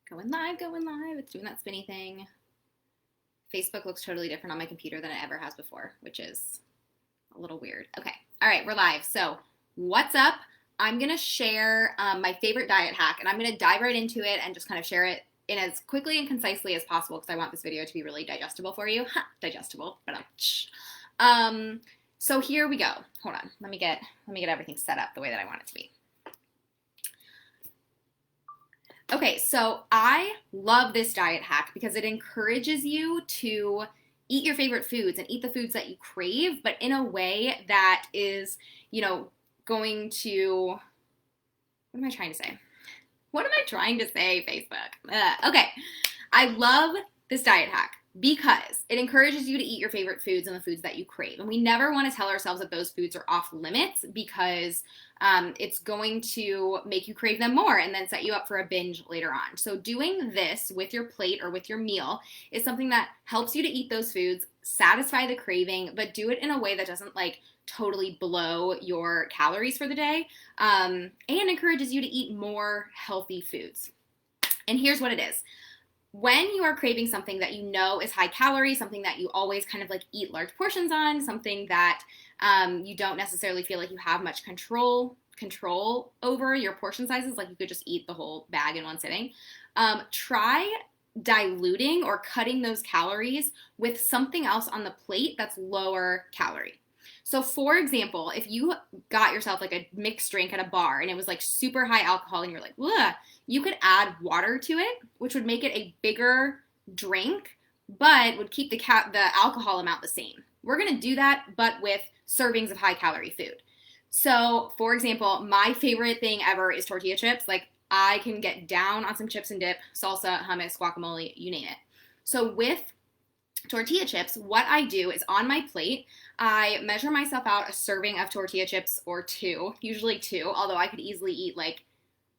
Going live, going live. It's doing that spinny thing. Facebook looks totally different on my computer than it ever has before, which is a little weird. Okay. All right, we're live. So what's up? I'm going to share my favorite diet hack, and I'm going to dive right into it and just kind of share it in as quickly and concisely as possible because I want this video to be really digestible for you. Digestible, but so here we go. Hold on. Let me get everything set up the way that I want it to be. Okay, so I love this diet hack because it encourages you to eat your favorite foods and eat the foods that you crave, but in a way that is, going to, what am I trying to say? What am I trying to say, Facebook? Okay, I love this diet hack because it encourages you to eat your favorite foods and the foods that you crave. And we never want to tell ourselves that those foods are off limits because it's going to make you crave them more and then set you up for a binge later on. So doing this with your plate or with your meal is something that helps you to eat those foods, satisfy the craving, but do it in a way that doesn't totally blow your calories for the day, and encourages you to eat more healthy foods. And here's what it is. When you are craving something that you know is high calorie, something that you always kind of eat large portions on, something that you don't necessarily feel like you have much control over your portion sizes, like you could just eat the whole bag in one sitting, try diluting or cutting those calories with something else on the plate that's lower calorie. So for example, if you got yourself a mixed drink at a bar and it was super high alcohol and you're like, ugh, you could add water to it, which would make it a bigger drink, but would keep the alcohol amount the same. We're gonna do that, but with servings of high calorie food. So for example, my favorite thing ever is tortilla chips. I can get down on some chips and dip, salsa, hummus, guacamole, you name it. So with tortilla chips, what I do is on my plate, I measure myself out a serving of tortilla chips or two, usually two, although I could easily eat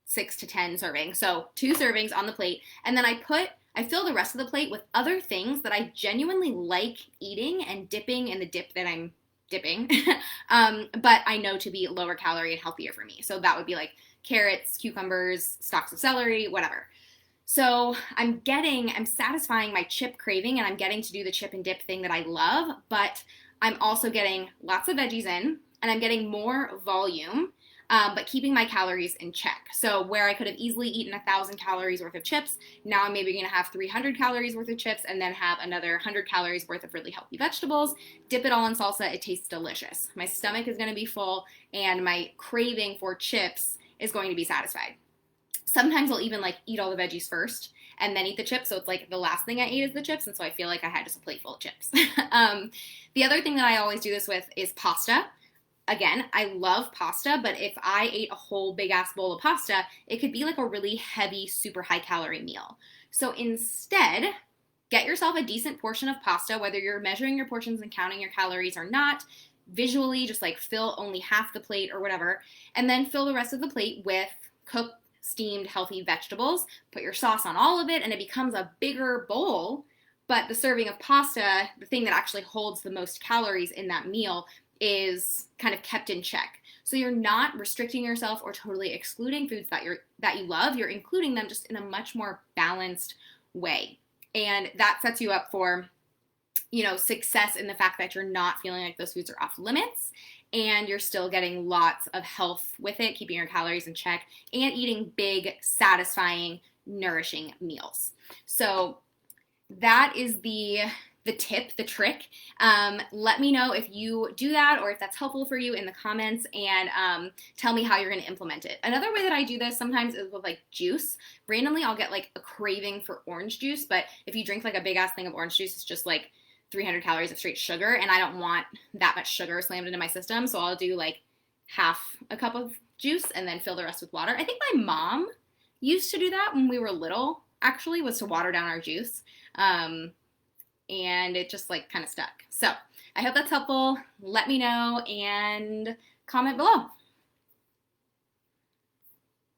6 to 10 servings. So 2 servings on the plate. And then I fill the rest of the plate with other things that I genuinely like eating and dipping in the dip that I'm dipping, but I know to be lower calorie and healthier for me. So that would be carrots, cucumbers, stalks of celery, whatever. So I'm satisfying my chip craving and I'm getting to do the chip and dip thing that I love, but I'm also getting lots of veggies in and I'm getting more volume, but keeping my calories in check. So where I could have easily eaten 1,000 calories worth of chips, now I'm maybe gonna have 300 calories worth of chips and then have another 100 calories worth of really healthy vegetables, dip it all in salsa, it tastes delicious. My stomach is gonna be full and my craving for chips is going to be satisfied. Sometimes I'll even eat all the veggies first and then eat the chips. So it's the last thing I ate is the chips. And so I feel like I had just a plate full of chips. The other thing that I always do this with is pasta. Again, I love pasta, but if I ate a whole big ass bowl of pasta, it could be a really heavy, super high calorie meal. So instead, get yourself a decent portion of pasta, whether you're measuring your portions and counting your calories or not. Visually, just fill only half the plate or whatever, and then fill the rest of the plate with cooked, steamed, healthy vegetables, put your sauce on all of it, and it becomes a bigger bowl, but the serving of pasta, the thing that actually holds the most calories in that meal, is kind of kept in check. So you're not restricting yourself or totally excluding foods that you love, you're including them just in a much more balanced way. And that sets you up for, success in the fact that you're not feeling like those foods are off limits and you're still getting lots of health with it, keeping your calories in check, and eating big, satisfying, nourishing meals. So that is the tip, the trick. Let me know if you do that or if that's helpful for you in the comments, and tell me how you're going to implement it. Another way that I do this sometimes is with juice. Randomly, I'll get a craving for orange juice, but if you drink a big ass thing of orange juice, it's just 300 calories of straight sugar, and I don't want that much sugar slammed into my system, so I'll do half a cup of juice and then fill the rest with water. I think my mom used to do that when we were little, actually, was to water down our juice, and it just kind of stuck. So I hope that's helpful. Let me know and comment below.